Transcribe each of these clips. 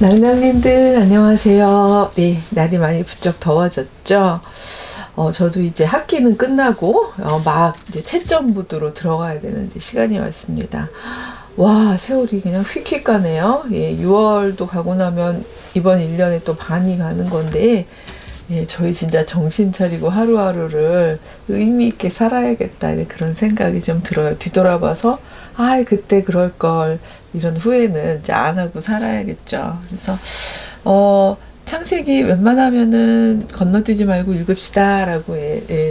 낭낭님들 안녕하세요. 네, 날이 많이 부쩍 더워졌죠. 저도 이제 학기는 끝나고 막 이제 채점 모드로 들어가야 되는 이제 시간이 왔습니다. 와, 세월이 그냥 휙휙 가네요. 예, 6월도 가고 나면 이번 1년에 또 반이 가는 건데, 예, 저희 진짜 정신 차리고 하루하루를 의미 있게 살아야겠다, 그런 생각이 좀 들어요. 뒤돌아봐서, 아, 그때 그럴 걸, 이런 후회는 이제 안 하고 살아야겠죠. 그래서, 창세기 웬만하면은 건너뛰지 말고 읽읍시다라고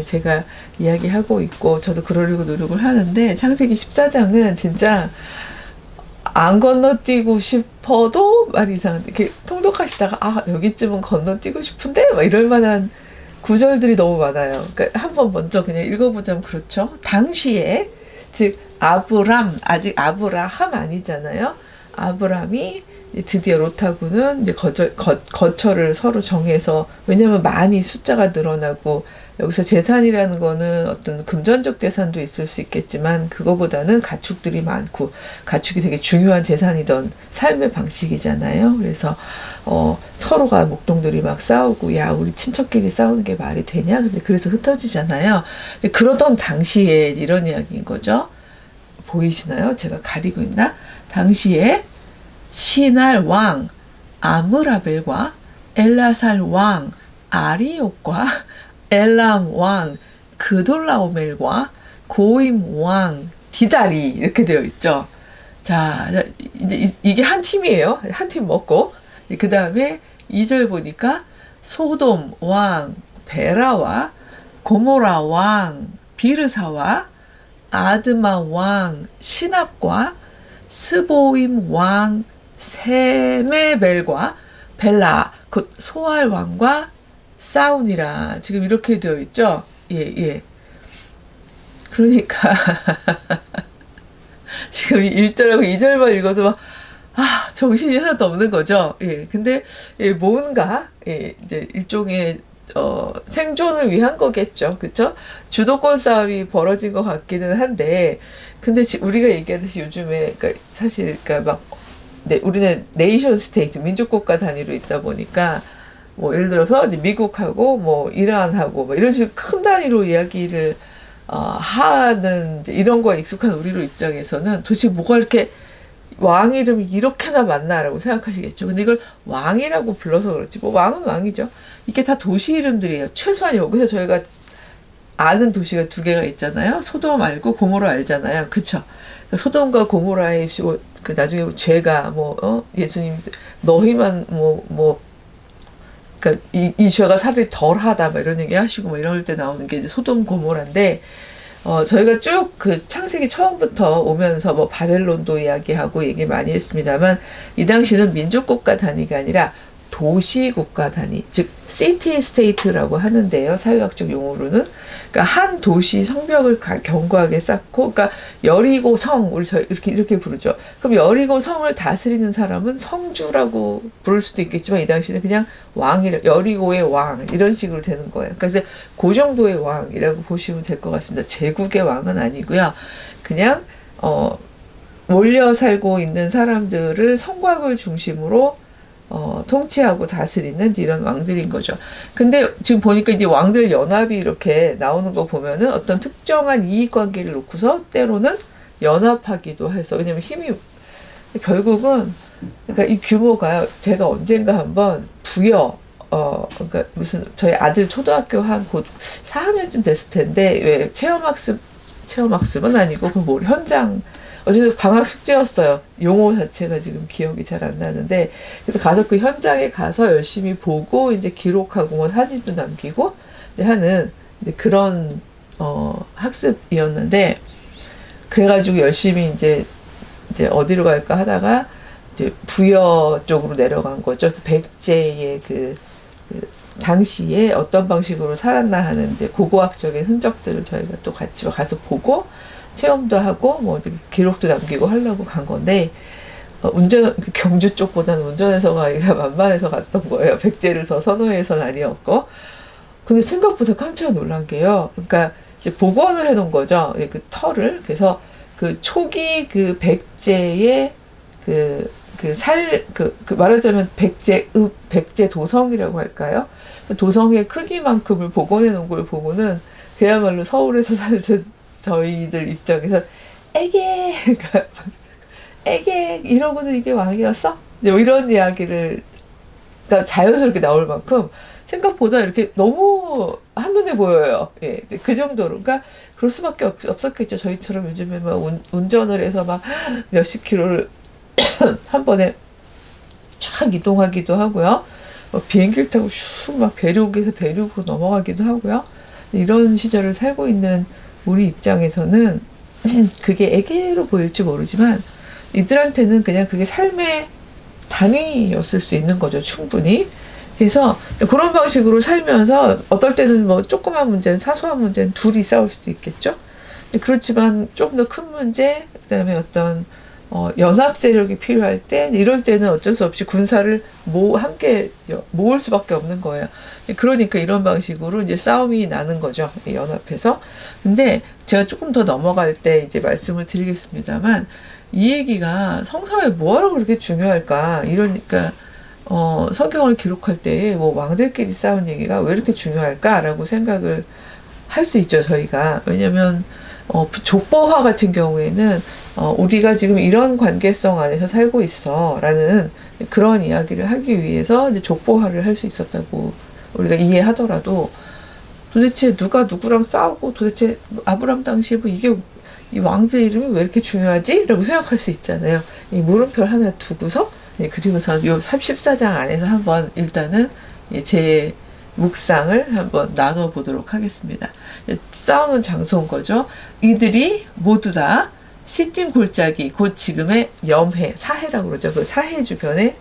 제가 이야기하고 있고, 저도 그러려고 노력을 하는데, 창세기 14장은 진짜 안 건너뛰고 싶어도 말 이상한데 이렇게 통독하시다가 여기쯤은 건너뛰고 싶은데 막 이럴 만한 구절들이 너무 많아요. 그러니까 한번 먼저 그냥 읽어보자면 그렇죠. 당시에 즉 아직 아브라함 아니잖아요. 아브람이 드디어 롯하고는 이제 거처를 서로 정해서, 왜냐면 많이 숫자가 늘어나고, 여기서 재산이라는 거는 어떤 금전적 재산도 있을 수 있겠지만 그거보다는 가축들이 많고, 가축이 되게 중요한 재산이던 삶의 방식이잖아요. 그래서 서로가 목동들이 막 싸우고, 야, 우리 친척끼리 싸우는 게 말이 되냐? 근데 그래서 흩어지잖아요. 근데 그러던 당시에 이런 이야기인 거죠. 보이시나요? 제가 가리고 있나? 당시에 시날 왕 아므라벨과 엘라살 왕 아리옥과 엘람 왕 그돌라오멜과 고임 왕 디다리, 이렇게 되어 있죠. 자, 이제 이게 한 팀이에요. 한 팀 먹고, 그 다음에 2절 보니까 소돔 왕 베라와 고모라 왕 비르사와 아드마 왕 시납과 스보임 왕 세메벨과 벨라 곧 소알 왕과 싸우니라. 지금 이렇게 되어 있죠. 예. 그러니까 지금 1절하고 2절만 읽어도 막 정신이 하나도 없는 거죠. 예. 근데 뭔가 이제 일종의 생존을 위한 거겠죠. 그쵸? 주도권 싸움이 벌어진 것 같기는 한데, 근데 우리가 얘기하듯이 요즘에, 그러니까 사실, 그러니까 막, 우리는 네이션 스테이트, 민족국가 단위로 있다 보니까, 뭐, 예를 들어서, 미국하고, 뭐, 이란하고, 뭐, 이런 식으로 큰 단위로 이야기를, 하는, 이런 거에 익숙한 우리로 입장에서는 도대체 뭐가 이렇게 왕 이름이 이렇게나 많나라고 생각하시겠죠. 근데 이걸 왕이라고 불러서 그렇지, 뭐 왕은 왕이죠. 이게 다 도시 이름들이에요. 최소한 여기서 저희가 아는 도시가 2개가 있잖아요. 소돔 알고 고모라 알잖아요. 그쵸? 소돔과 고모라의 그 나중에 죄가 예수님 너희만 그러니까 이 죄가 살이 덜하다 막 이런 얘기 하시고 막 이럴 때 나오는 게 이제 소돔 고모라인데, 저희가 쭉 그 창세기 처음부터 오면서 뭐 바벨론도 이야기하고 얘기 많이 했습니다만, 이 당시는 민족국가 단위가 아니라 도시국가 단위, 즉 시티 스테이트라고 하는데요. 사회학적 용어로는. 그러니까 한 도시 성벽을 견고하게 쌓고, 그러니까 여리고 성, 우리 이렇게 부르죠. 그럼 여리고 성을 다스리는 사람은 성주라고 부를 수도 있겠지만, 이 당시는 그냥 여리고의 왕, 이런 식으로 되는 거예요. 그러니까 이제 그 정도의 왕이라고 보시면 될 것 같습니다. 제국의 왕은 아니고요. 그냥 몰려 살고 있는 사람들을 성곽을 중심으로 통치하고 다스리는 이런 왕들인 거죠. 근데 지금 보니까 이제 왕들 연합이 이렇게 나오는 거 보면은 어떤 특정한 이익 관계를 놓고서 때로는 연합하기도 해서, 왜냐면 힘이 결국은, 그러니까 이 규모가, 제가 언젠가 한번 그러니까 무슨 저희 아들 초등학교 한 곧 4학년쯤 됐을 텐데, 왜 체험학습은 아니고 그 뭐 현장, 어쨌든 방학 숙제였어요. 용어 자체가 지금 기억이 잘 안 나는데, 그래서 가서 그 현장에 가서 열심히 보고 이제 기록하고 뭐 사진도 남기고 하는 그런 학습이었는데, 그래가지고 열심히 이제 어디로 갈까 하다가 이제 부여 쪽으로 내려간 거죠. 그래서 백제의 그 당시에 어떤 방식으로 살았나 하는 이제 고고학적인 흔적들을 저희가 또 같이 가서 보고 체험도 하고 뭐 기록도 남기고 하려고 간 건데, 경주 쪽보다는 운전해서 가기가 만만해서 갔던 거예요. 백제를 더 선호해서는 아니었고. 근데 생각보다 깜짝 놀란 게요. 그러니까 이제 복원을 해놓은 거죠. 그 터를. 그래서 그 초기 그 백제의 그 말하자면 백제 도성이라고 할까요? 도성의 크기만큼을 복원해 놓은 걸 보고는 그야말로 서울에서 살던 저희들 입장에서 에게 그러니까 에게 이러고는 이게 왕이었어? 뭐 이런 이야기를 그러니까 자연스럽게 나올 만큼 생각보다 이렇게 너무 한눈에 보여요. 예, 그 정도로. 그러니까 그럴 수밖에 없었겠죠. 저희처럼 요즘에 막 운전을 해서 막 몇십 킬로를 한 번에 쫙 이동하기도 하고요. 비행기를 타고 슉 막 대륙에서 대륙으로 넘어가기도 하고요. 이런 시절을 살고 있는 우리 입장에서는 그게 애계로 보일지 모르지만 이들한테는 그냥 그게 삶의 당위였을 수 있는 거죠. 충분히. 그래서 그런 방식으로 살면서 어떨 때는 뭐 조그만 문제는 사소한 문제는 둘이 싸울 수도 있겠죠. 그렇지만 조금 더 큰 문제, 그다음에 어떤 연합 세력이 필요할 때 이럴 때는 어쩔 수 없이 군사를 함께 모을 수밖에 없는 거예요. 그러니까 이런 방식으로 이제 싸움이 나는 거죠. 연합해서. 근데 제가 조금 더 넘어갈 때 이제 말씀을 드리겠습니다만 이 얘기가 성서에 뭐하러 그렇게 중요할까? 이러니까 성경을 기록할 때 뭐 왕들끼리 싸운 얘기가 왜 이렇게 중요할까라고 생각을 할 수 있죠, 저희가. 왜냐면 족보화 같은 경우에는 우리가 지금 이런 관계성 안에서 살고 있어 라는 그런 이야기를 하기 위해서 이제 족보화를 할 수 있었다고 우리가 이해하더라도 도대체 누가 누구랑 싸우고 도대체 아브람 당시에 뭐 이게 이 왕들 이름이 왜 이렇게 중요하지? 라고 생각할 수 있잖아요. 이 물음표 하나 두고서 그리고서 요 34장 안에서 한번 일단은 제 묵상을 한번 나눠보도록 하겠습니다. 싸우는 장소인 거죠. 이들이 모두 다 시딤 골짜기, 곧 지금의 염해, 사해라고 그러죠. 그 사해 주변에,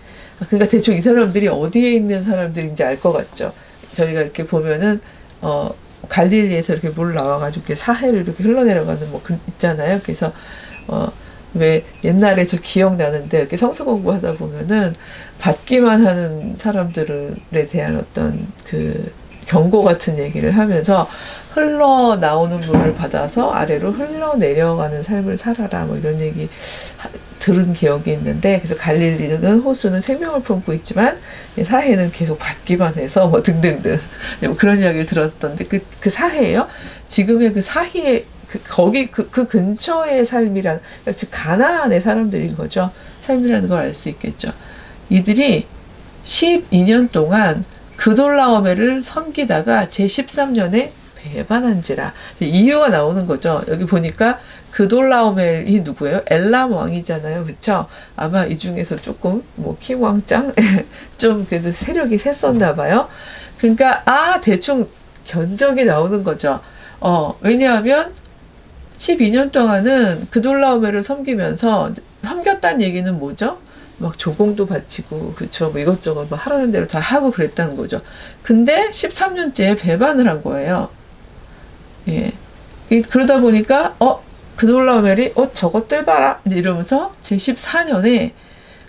그러니까 대충 이 사람들이 어디에 있는 사람들인지 알 것 같죠. 저희가 이렇게 보면은 갈릴리에서 이렇게 물 나와가지고 이렇게 사해를 이렇게 흘러내려가는 뭐 있잖아요. 그래서 왜 옛날에 저 기억나는데 이렇게 성서 공부하다 보면은 받기만 하는 사람들에 대한 어떤 그 경고 같은 얘기를 하면서 흘러나오는 물을 받아서 아래로 흘러내려가는 삶을 살아라 뭐 이런 얘기 들은 기억이 있는데, 그래서 갈릴리는 호수는 생명을 품고 있지만 사해는 계속 받기만 해서 뭐 등등등 뭐 그런 이야기를 들었던데 그 사해예요. 지금의 그 사해 거기 그 근처의 삶이란, 즉 가나안의 사람들인 거죠. 삶이라는 걸 알 수 있겠죠. 이들이 12년 동안 그돌라오메를 섬기다가 제13년에 배반한지라. 이유가 나오는 거죠. 여기 보니까 그돌라오멜이 누구예요? 엘람 왕이잖아요. 그쵸? 아마 이 중에서 조금 뭐 킹왕짱 좀 그래도 세력이 셌었나 봐요. 그러니까 대충 견적이 나오는 거죠. 왜냐하면 12년 동안은 그돌라오멜을 섬기면서, 섬겼다는 얘기는 뭐죠? 막 조공도 바치고, 그쵸, 뭐 이것저것 뭐 하라는 대로 다 하고 그랬다는 거죠. 근데 13년째에 배반을 한 거예요. 예. 그러다 보니까, 그돌라오멜이, 저것들 봐라! 이러면서 제14년에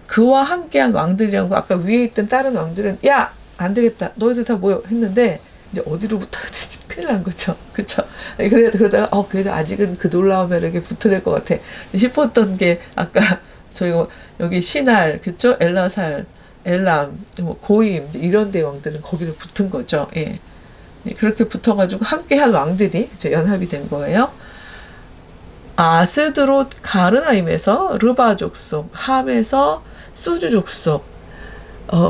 그와 함께한 왕들이랑 아까 위에 있던 다른 왕들은, 야! 안 되겠다. 너희들 다 모여. 했는데, 이제 어디로 붙어야 되지? 큰일 난 거죠. 그쵸? 그러다가, 그래도 아직은 그돌라오멜에게 붙어야 될 것 같아. 싶었던 게, 아까, 저희가 여기 시날, 그쵸? 엘라살, 엘람, 뭐 고임, 이런 데 왕들은 거기를 붙은 거죠. 예. 그렇게 붙어가지고 함께한 왕들이 연합이 된 거예요. 아스드롯 가르나임에서 르바 족속, 함에서 수주 족속,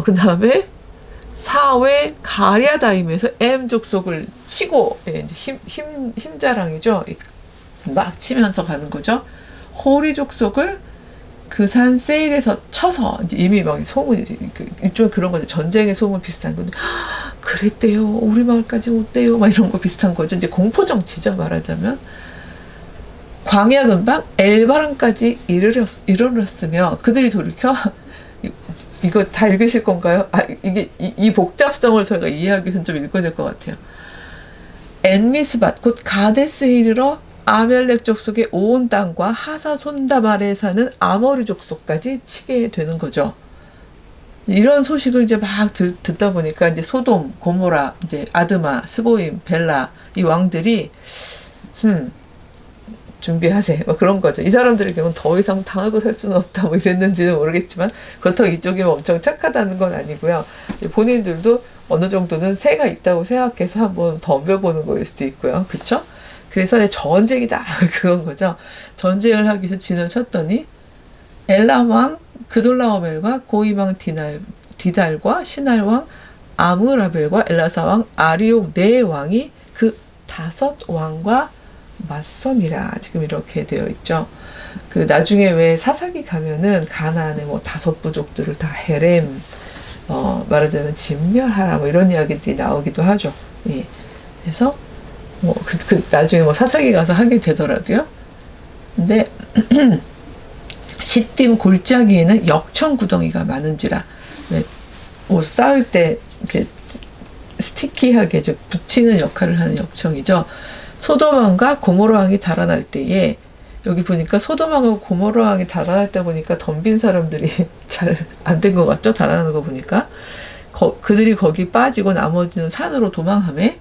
그 다음에 사회 가랴다임에서 엠 족속을 치고, 힘자랑이죠. 막 치면서 가는 거죠. 호리 족속을 그 산 세일에서 쳐서, 이제 이미 막 소문이, 일종의 그런 거죠. 전쟁의 소문 비슷한 건데, 그랬대요. 우리 마을까지 못대요. 막 이런 거 비슷한 거죠. 이제 공포정치죠. 말하자면. 광야 근방 엘바람까지 이르렀으며 그들이 돌이켜, 이거 다 읽으실 건가요? 이게 이 복잡성을 저희가 이해하기 위해서는 좀 읽어야 될 것 같아요. 엔미스밭 곧 가데스에 이르러 아멜렉 족속의 온 땅과 하사손담 아래에 사는 아모리 족속까지 치게 되는 거죠. 이런 소식을 이제 막 듣다 보니까 이제 소돔, 고모라, 이제 아드마, 스보임, 벨라 이 왕들이 준비하세. 뭐 그런 거죠. 이 사람들의 경우는 더 이상 당하고 살 수는 없다. 뭐 이랬는지는 모르겠지만 그렇다고 이쪽이 엄청 착하다는 건 아니고요. 본인들도 어느 정도는 새가 있다고 생각해서 한번 덤벼보는 거일 수도 있고요. 그쵸? 그래서 전쟁이다. 그건 거죠. 전쟁을 하기 위해서 진을 쳤더니 엘람왕 그돌라오멜과 고이망 디달과 신할왕 아므라벨과 엘라사왕 아리옥 네 왕이 그 5왕과 맞선이라 지금 이렇게 되어 있죠. 그 나중에 왜 사사기 가면은 가나안의 뭐 5부족들을 다 헤렘 말하자면 진멸하라 뭐 이런 이야기들이 나오기도 하죠. 예. 그래서 뭐 나중에 뭐 사사기 가서 하게 되더라도요. 근데 시딤 골짜기에는 역청 구덩이가 많은지라 뭐 싸울 때 이렇게 스티키하게 붙이는 역할을 하는 역청이죠. 소돔왕과 고모라 왕이 달아날 때에 여기 보니까 소돔 왕하고 고모라 왕이 달아날 때 보니까 덤빈 사람들이 잘 안 된 것 같죠? 달아나는 거 보니까 그들이 거기 빠지고 나머지는 산으로 도망하매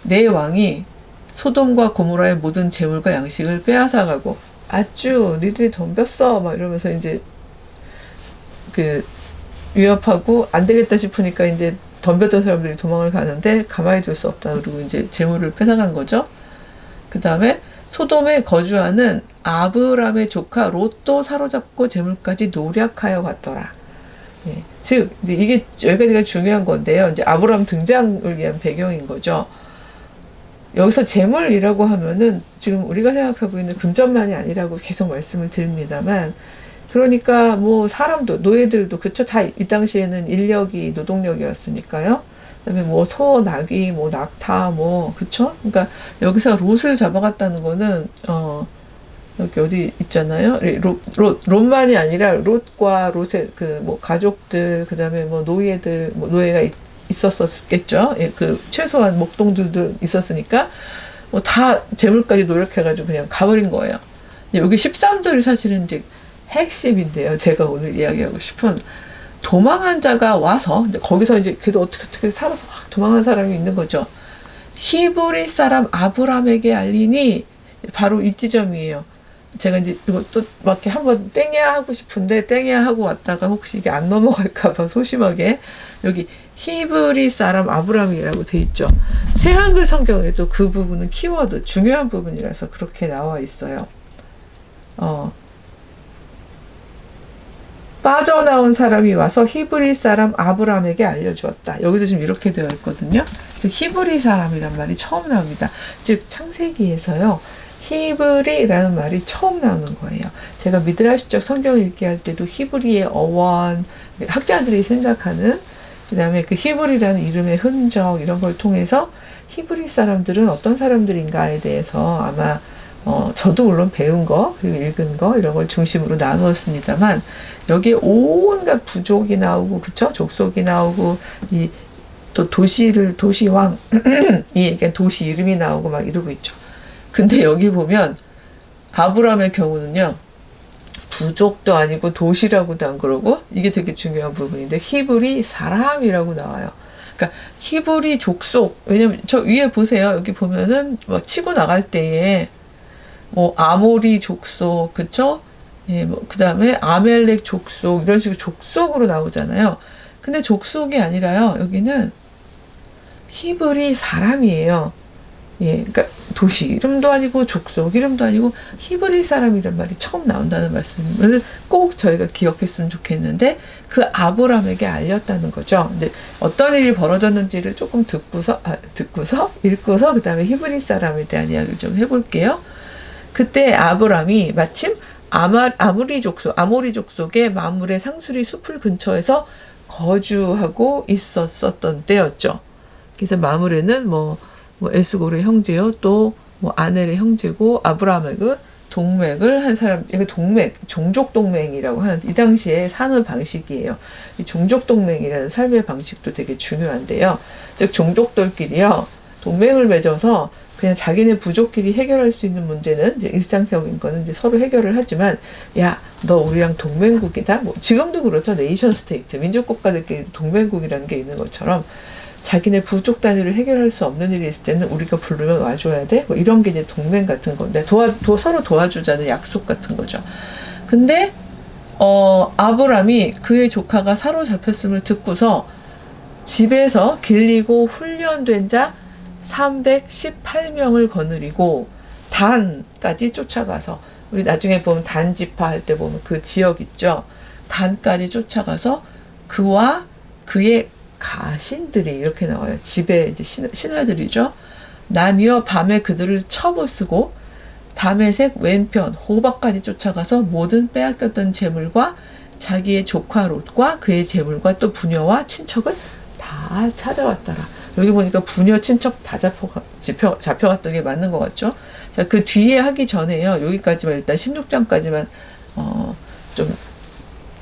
네 왕이 소돔과 고모라의 모든 재물과 양식을 빼앗아가고 아쭈 니들이 덤볐어 막 이러면서 이제 그 위협하고 안 되겠다 싶으니까 이제 덤볐던 사람들이 도망을 가는데 가만히 둘 수 없다. 그리고 이제 재물을 뺏어간 거죠. 그 다음에 소돔에 거주하는 아브람의 조카 롯도 사로잡고 재물까지 노략하여 갔더라. 예. 즉 이제 이게 여기까지가 중요한 건데요. 이제 아브람 등장을 위한 배경인 거죠. 여기서 재물이라고 하면은 지금 우리가 생각하고 있는 금전만이 아니라고 계속 말씀을 드립니다만, 그러니까 뭐 사람도 노예들도 그쵸, 다 이 당시에는 인력이 노동력이었으니까요. 그다음에 뭐 소, 나귀, 뭐 낙타, 뭐 그쵸? 그러니까 여기서 롯을 잡아갔다는 거는 여기 어디 있잖아요. 롯만이 아니라 롯과 롯의 그 뭐 가족들, 그다음에 뭐 노예들, 뭐 노예가 있었겠죠. 예, 그 최소한 목동들도 있었으니까 뭐 다 재물까지 노력해가지고 그냥 가버린 거예요. 여기 13절이 사실은 이제 핵심인데요. 제가 오늘 이야기하고 싶은 도망한 자가 와서 이제 거기서 이제 그래도 어떻게 살아서 확 도망한 사람이 있는 거죠. 히브리 사람 아브람에게 알리니 바로 이 지점이에요. 제가 이제 이거 또 막 이렇게 한번 땡야 하고 싶은데 땡야 하고 왔다가 혹시 이게 안 넘어갈까봐 소심하게 여기 히브리 사람 아브람이라고 돼 있죠. 새 한글 성경에도 그 부분은 키워드 중요한 부분이라서 그렇게 나와 있어요. 빠져나온 사람이 와서 히브리 사람 아브람에게 알려주었다. 여기도 지금 이렇게 되어 있거든요. 즉 히브리 사람이란 말이 처음 나옵니다. 즉 창세기에서요. 히브리라는 말이 처음 나오는 거예요. 제가 미드라시적 성경 읽기 할 때도 히브리의 어원, 학자들이 생각하는 그 다음에 그 히브리라는 이름의 흔적 이런 걸 통해서 히브리 사람들은 어떤 사람들인가에 대해서 아마 저도 물론 배운 거 그리고 읽은 거 이런 걸 중심으로 나누었습니다만 여기에 온갖 부족이 나오고 그쵸? 족속이 나오고 이 또 도시왕 이 얘기한 도시 이름이 나오고 막 이러고 있죠. 근데 여기 보면 아브람의 경우는요. 부족도 아니고 도시라고도 안 그러고 이게 되게 중요한 부분인데 히브리 사람이라고 나와요. 그러니까 히브리 족속, 왜냐면 저 위에 보세요. 여기 보면은 막 치고 나갈 때에 뭐 아모리 족속, 그쵸? 예, 뭐 그다음에 아멜렉 족속 이런 식으로 족속으로 나오잖아요. 근데 족속이 아니라요. 여기는 히브리 사람이에요. 예, 그러니까 도시 이름도 아니고 족속 이름도 아니고 히브리 사람이란 말이 처음 나온다는 말씀을 꼭 저희가 기억했으면 좋겠는데 그 아브람에게 알렸다는 거죠. 이제 어떤 일이 벌어졌는지를 조금 듣고서 읽고서 그 다음에 히브리 사람에 대한 이야기를 좀 해볼게요. 그때 아브람이 마침 아모리 족속의 마물의 상수리 숲을 근처에서 거주하고 있었던 때였죠. 그래서 마물에는 뭐 에스골의 형제요, 또 뭐 아넬의 형제고 아브라함의 동맥을 한 사람, 이거 종족 동맹이라고 하는 이 당시에 사는 방식이에요. 이 종족 동맹이라는 삶의 방식도 되게 중요한데요. 즉 종족들끼리요 동맹을 맺어서 그냥 자기네 부족끼리 해결할 수 있는 문제는 이제 일상적인 거는 이제 서로 해결을 하지만 야, 너 우리랑 동맹국이다. 뭐 지금도 그렇죠. 네이션 스테이트 민족 국가들끼리 동맹국이라는 게 있는 것처럼 자기네 부족 단위로 해결할 수 없는 일이 있을 때는 우리가 부르면 와줘야 돼. 뭐 이런 게 이제 동맹 같은 건데 서로 도와주자는 약속 같은 거죠. 근데 아브람이 그의 조카가 사로잡혔음을 듣고서 집에서 길리고 훈련된 자 318명을 거느리고 단까지 쫓아가서, 우리 나중에 보면 단지파 할 때 보면 그 지역 있죠. 단까지 쫓아가서 그와 그의 가신들이 이렇게 나와요. 집에 이제 신하들이죠. 나뉘어 밤에 그들을 쳐부수고 다메섹 왼편 호박까지 쫓아가서 모든 빼앗겼던 재물과 자기의 조카 롯과 그의 재물과 또 부녀와 친척을 다 찾아왔더라. 여기 보니까 부녀 친척 다 잡혀갔던 게 맞는 것 같죠? 자, 그 뒤에 하기 전에요. 여기까지만 일단 16장까지만 좀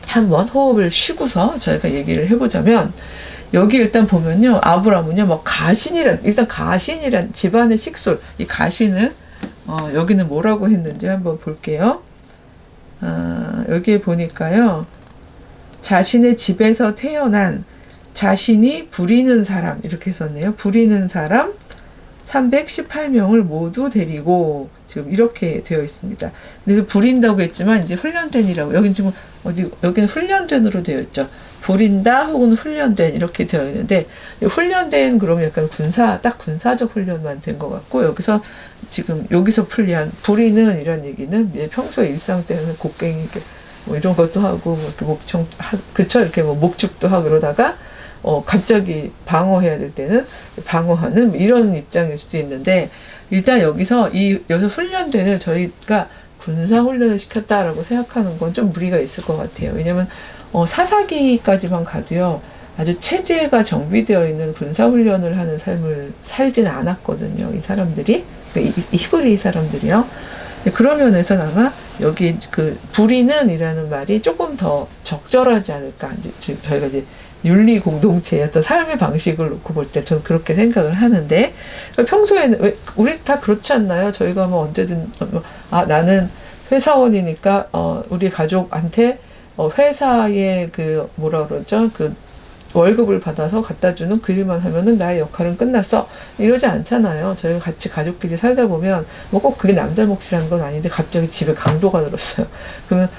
한번 호흡을 쉬고서 저희가 얘기를 해보자면, 여기 일단 보면요, 아브라함은요, 뭐 일단 가신이란 집안의 식솔, 이 가신을 여기는 뭐라고 했는지 한번 볼게요. 여기에 보니까요, 자신의 집에서 태어난 자신이 부리는 사람, 이렇게 썼네요. 부리는 사람 318명을 모두 데리고, 지금 이렇게 되어 있습니다. 그래서 부린다고 했지만 이제 훈련된이라고, 여긴 지금 여기는 훈련된으로 되어 있죠. 부린다 혹은 훈련된 이렇게 되어 있는데, 훈련된 그러면 약간 딱 군사적 훈련만 된 것 같고, 여기서 풀이한 부리는 이런 얘기는 평소에 일상 때는 곡괭이 뭐 이런 것도 하고, 뭐 이렇게 이렇게 뭐 목축도 하고 그러다가 갑자기 방어해야 될 때는 방어하는 뭐 이런 입장일 수도 있는데, 일단 여기서 훈련된을 저희가 군사 훈련을 시켰다라고 생각하는 건 좀 무리가 있을 것 같아요. 왜냐면 사사기까지만 가도요, 아주 체제가 정비되어 있는 군사 훈련을 하는 삶을 살지는 않았거든요. 이 사람들이, 이 히브리 사람들이요. 그런 면에서는 아마 여기 그 부리는이라는 말이 조금 더 적절하지 않을까. 저희가 이제 윤리 공동체의 어떤 삶의 방식을 놓고 볼 때 저는 그렇게 생각을 하는데, 평소에는 우리 다 그렇지 않나요? 저희가 뭐 언제든 나는 회사원이니까 우리 가족한테 회사의 그 뭐라 그러죠? 그 월급을 받아서 갖다 주는 그 일만 하면은 나의 역할은 끝났어. 이러지 않잖아요. 저희가 같이 가족끼리 살다 보면 뭐 꼭 그게 남자 몫이라는 건 아닌데 갑자기 집에 강도가 늘었어요. 그러면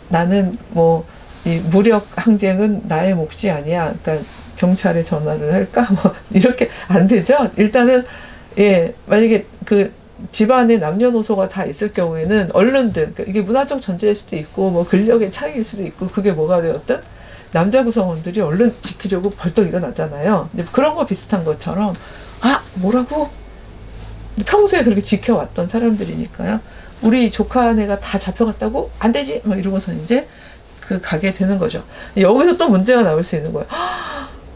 나는 뭐 이 무력 항쟁은 나의 몫이 아니야. 그러니까 경찰에 전화를 할까? 뭐 이렇게 안 되죠. 일단은 만약에 그 집안에 남녀노소가 다 있을 경우에는 언론들, 그러니까 이게 문화적 전제일 수도 있고 뭐 근력의 차이일 수도 있고, 그게 뭐가 되었든 남자 구성원들이 얼른 지키려고 벌떡 일어나잖아요. 근데 그런 거 비슷한 것처럼 뭐라고? 평소에 그렇게 지켜왔던 사람들이니까요. 우리 조카네가 다 잡혀갔다고? 안 되지! 막 이러고서 이제 가게 되는 거죠. 여기서 또 문제가 나올 수 있는 거예요.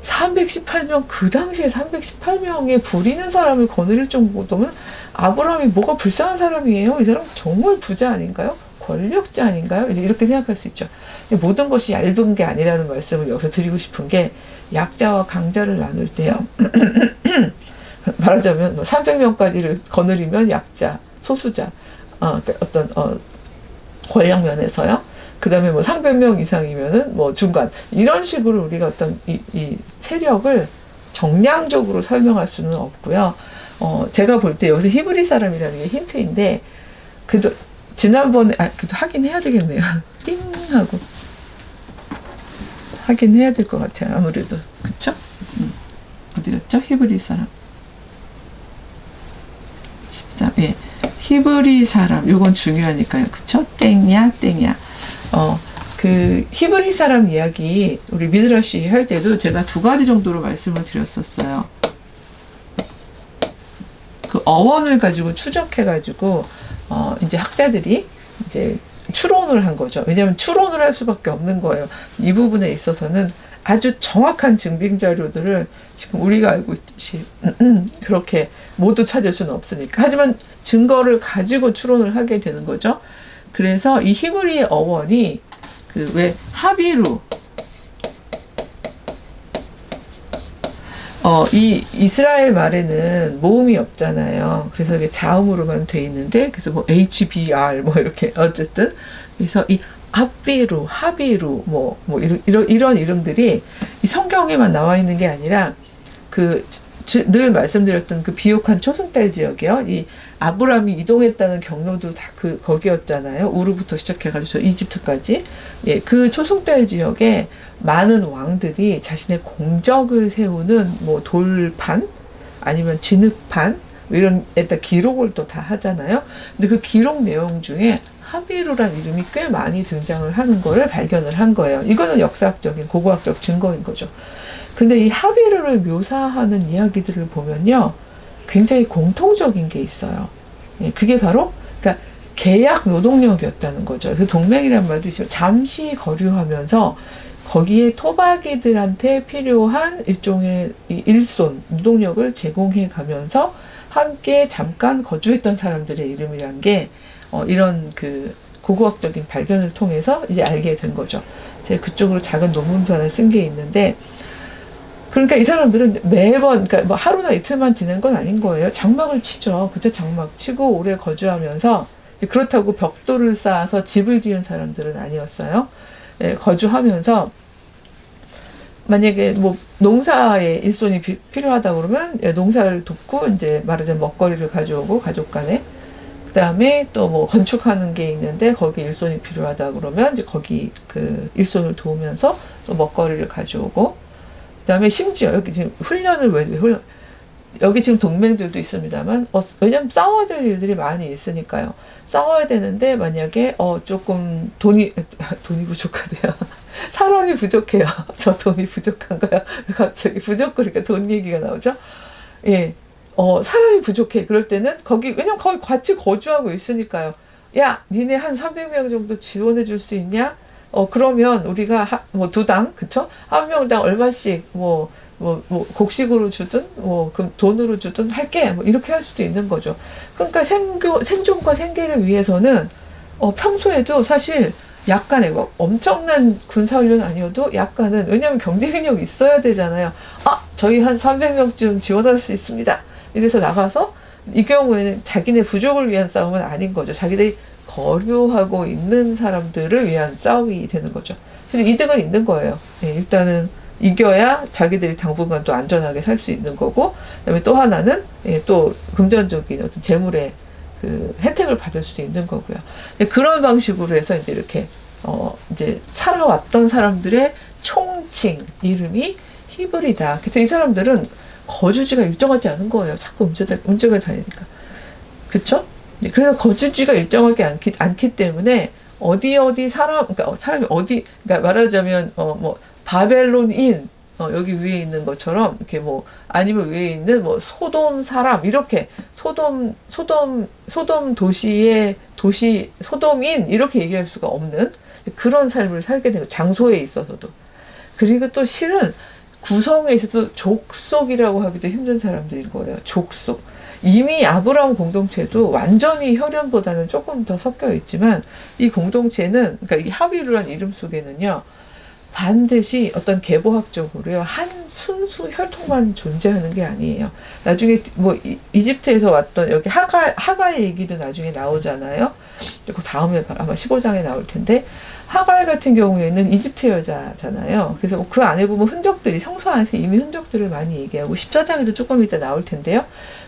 318명, 그 당시에 318명의 부리는 사람을 거느릴 정도면 아브라함이 뭐가 불쌍한 사람이에요? 이 사람 정말 부자 아닌가요? 권력자 아닌가요? 이렇게 생각할 수 있죠. 모든 것이 얇은 게 아니라는 말씀을 여기서 드리고 싶은 게, 약자와 강자를 나눌 때요. 말하자면 300명까지를 거느리면 약자, 소수자, 어떤 권력 면에서요. 그 다음에 뭐 300명 이상이면은 뭐 중간, 이런 식으로 우리가 어떤 이 세력을 정량적으로 설명할 수는 없고요. 제가 볼 때 여기서 히브리 사람이라는 게 힌트인데, 그래도 지난번에 그래도 확인해야 되겠네요. 띵 하고 확인해야 될 것 같아요. 아무래도 그쵸? 어디 갔죠? 히브리 사람 13. 히브리 사람, 요건 중요하니까요. 그쵸? 땡야. 그 히브리 사람 이야기 우리 미드라시 할 때도 제가 2가지 정도로 말씀을 드렸었어요. 그 어원을 가지고 추적해가지고 이제 학자들이 이제 추론을 한 거죠. 왜냐하면 추론을 할 수밖에 없는 거예요. 이 부분에 있어서는 아주 정확한 증빙 자료들을 지금 우리가 알고 있듯이 그렇게 모두 찾을 수는 없으니까. 하지만 증거를 가지고 추론을 하게 되는 거죠. 그래서 이 히브리의 어원이 왜 하비루, 이 이스라엘 말에는 모음이 없잖아요. 그래서 이게 자음으로만 돼 있는데, 그래서 뭐 HBR 뭐 이렇게 어쨌든, 그래서 이 앞비루, 하비루 이런 이름들이 이 성경에만 나와 있는 게 아니라 늘 말씀드렸던 그 비옥한 초승달 지역이요. 이 아브람이 이동했다는 경로도 다 거기였잖아요. 우르부터 시작해가지고 저 이집트까지. 예, 그 초승달 지역에 많은 왕들이 자신의 공적을 세우는 뭐 돌판 아니면 진흙판 이런 에다 기록을 또 다 하잖아요. 근데 그 기록 내용 중에 하비루란 이름이 꽤 많이 등장을 하는 거를 발견을 한 거예요. 이거는 역사학적인 고고학적 증거인 거죠. 근데 이 하비루를 묘사하는 이야기들을 보면요, 굉장히 공통적인 게 있어요. 예, 그게 바로 그러니까 계약 노동력이었다는 거죠. 그 동맹이란 말도 있어요. 잠시 거류하면서 거기에 토박이들한테 필요한 일종의 일손, 노동력을 제공해 가면서 함께 잠깐 거주했던 사람들의 이름이란 게 이런 그 고고학적인 발견을 통해서 이제 알게 된 거죠. 제가 그쪽으로 작은 논문도 하나 쓴 게 있는데, 그러니까 이 사람들은 매번, 그러니까 뭐 하루나 이틀만 지낸 건 아닌 거예요. 장막을 치죠. 그때 장막 치고 오래 거주하면서, 그렇다고 벽돌을 쌓아서 집을 지은 사람들은 아니었어요. 예, 거주하면서 만약에 뭐 농사에 일손이 필요하다 그러면 예, 농사를 돕고 이제 말하자면 먹거리를 가져오고 가족 간에, 그 다음에 또 뭐 건축하는 게 있는데 거기 일손이 필요하다 그러면 이제 거기 그 일손을 도우면서 또 먹거리를 가져오고, 그 다음에 심지어 여기 지금 훈련을 왜 훈련, 여기 지금 동맹들도 있습니다만 왜냐면 싸워야 될 일들이 많이 있으니까요. 싸워야 되는데 만약에 조금 돈이 부족하대요. 사람이 부족해요. 저 돈이 부족한가요? 갑자기 그러니까 돈 얘기가 나오죠. 예, 사람이 부족해. 그럴 때는 왜냐면 거기 같이 거주하고 있으니까요. 야, 니네 한 300명 정도 지원해 줄 수 있냐? 그러면 우리가 뭐 두당, 그쵸? 한 명당 얼마씩 뭐 곡식으로 주든 그 돈으로 주든 할게, 뭐 이렇게 할 수도 있는 거죠. 그러니까 생존과 생계를 위해서는 평소에도 사실 약간의 엄청난 군사훈련 아니어도 약간은, 왜냐하면 경제력이 있어야 되잖아요. 저희 한 300명쯤 지원할 수 있습니다. 이래서 나가서, 이 경우에는 자기네 부족을 위한 싸움은 아닌 거죠. 자기들이 거류하고 있는 사람들을 위한 싸움이 되는 거죠. 그래서 이득은 있는 거예요. 예, 일단은 이겨야 자기들이 당분간 또 안전하게 살 수 있는 거고, 그다음에 또 하나는 또 금전적인 어떤 재물의 그 혜택을 받을 수 있는 거고요. 그런 방식으로 해서 이제 이렇게 이제 살아왔던 사람들의 총칭 이름이 히브리다. 그래서 이 사람들은 거주지가 일정하지 않은 거예요. 자꾸 움직여 다니니까. 그쵸? 그래서 거주지가 일정하지 않기 때문에 어디 그러니까 사람이 그러니까 말하자면 뭐 바벨론인 여기 위에 있는 것처럼 이렇게 뭐 아니면 위에 있는 뭐 소돔 사람, 이렇게 소돔 도시의 소돔인 이렇게 얘기할 수가 없는 그런 삶을 살게 되고, 장소에 있어서도. 그리고 또 실은 구성에 있어서 족속이라고 하기도 힘든 사람들인 거예요. 족속. 이미 아브라함 공동체도 완전히 혈연보다는 조금 더 섞여 있지만, 이 공동체는, 그러니까 이 하비루란 이름 속에는요, 반드시 어떤 계보학적으로요, 한 순수 혈통만 존재하는 게 아니에요. 나중에 뭐 이집트에서 왔던 여기 하갈 얘기도 나중에 나오잖아요. 그 다음에 아마 15장에 나올 텐데, 하갈 같은 경우에는 이집트 여자잖아요. 그래서 그 안에 보면 흔적들이, 성서 안에서 이미 흔적들을 많이 얘기하고, 14장에도 조금 이따 나올 텐데요.